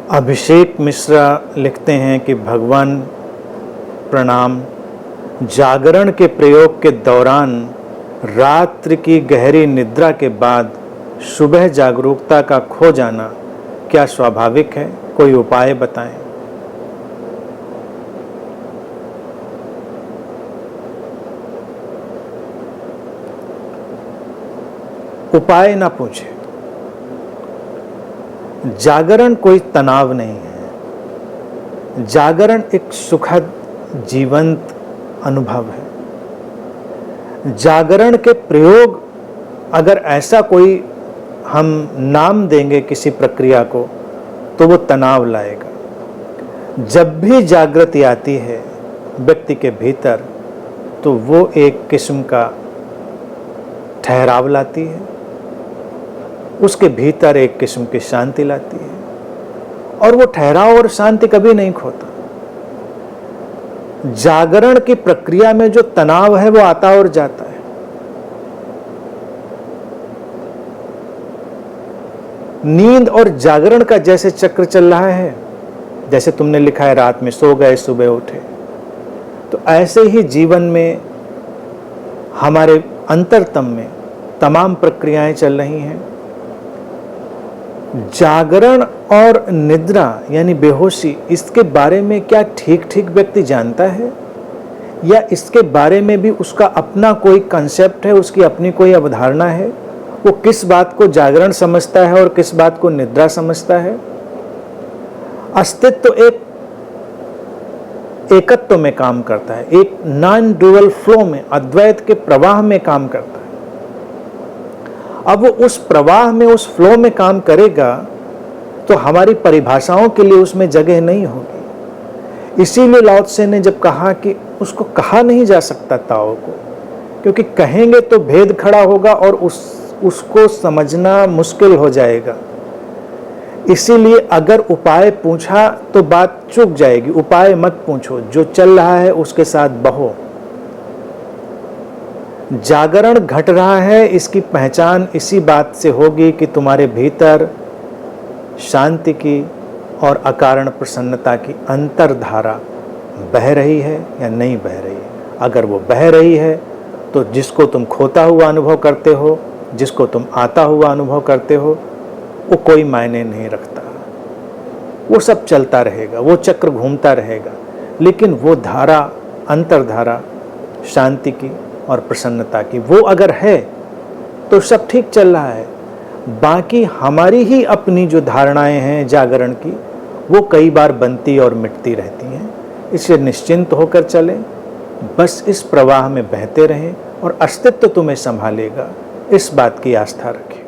अभिषेक मिश्रा लिखते हैं कि भगवान प्रणाम। जागरण के प्रयोग के दौरान रात्रि की गहरी निद्रा के बाद सुबह जागरूकता का खो जाना क्या स्वाभाविक है? कोई उपाय बताएं। उपाय ना पूछे। जागरण कोई तनाव नहीं है। जागरण एक सुखद जीवंत अनुभव है। जागरण के प्रयोग अगर ऐसा कोई हम नाम देंगे किसी प्रक्रिया को तो वो तनाव लाएगा। जब भी जागृति आती है व्यक्ति के भीतर तो वो एक किस्म का ठहराव लाती है, उसके भीतर एक किस्म की शांति लाती है और वो ठहराव और शांति कभी नहीं खोता। जागरण की प्रक्रिया में जो तनाव है वो आता और जाता है। नींद और जागरण का जैसे चक्र चल रहा है, जैसे तुमने लिखा है रात में सो गए सुबह उठे, तो ऐसे ही जीवन में हमारे अंतरतम में तमाम प्रक्रियाएं चल रही हैं। जागरण और निद्रा यानी बेहोशी, इसके बारे में क्या ठीक ठीक व्यक्ति जानता है या इसके बारे में भी उसका अपना कोई कंसेप्ट है, उसकी अपनी कोई अवधारणा है? वो किस बात को जागरण समझता है और किस बात को निद्रा समझता है? अस्तित्व एक एकत्व में काम करता है, एक नॉन ड्यूअल फ्लो में, अद्वैत के प्रवाह में काम करता है। अब वो उस प्रवाह में, उस फ्लो में काम करेगा तो हमारी परिभाषाओं के लिए उसमें जगह नहीं होगी। इसीलिए लाओ त्से ने जब कहा कि उसको कहा नहीं जा सकता ताओ को, क्योंकि कहेंगे तो भेद खड़ा होगा और उसको समझना मुश्किल हो जाएगा। इसीलिए अगर उपाय पूछा तो बात चूक जाएगी। उपाय मत पूछो, जो चल रहा है उसके साथ बहो। जागरण घट रहा है, इसकी पहचान इसी बात से होगी कि तुम्हारे भीतर शांति की और अकारण प्रसन्नता की अंतर्धारा बह रही है या नहीं बह रही है। अगर वो बह रही है तो जिसको तुम खोता हुआ अनुभव करते हो, जिसको तुम आता हुआ अनुभव करते हो, वो कोई मायने नहीं रखता। वो सब चलता रहेगा, वो चक्र घूमता रहेगा, लेकिन वो धारा, अंतर्धारा शांति की और प्रसन्नता की, वो अगर है तो सब ठीक चल रहा है। बाकी हमारी ही अपनी जो धारणाएं हैं जागरण की, वो कई बार बनती और मिटती रहती हैं। इससे निश्चिंत होकर चलें, बस इस प्रवाह में बहते रहें और अस्तित्व तुम्हें संभालेगा, इस बात की आस्था रखें।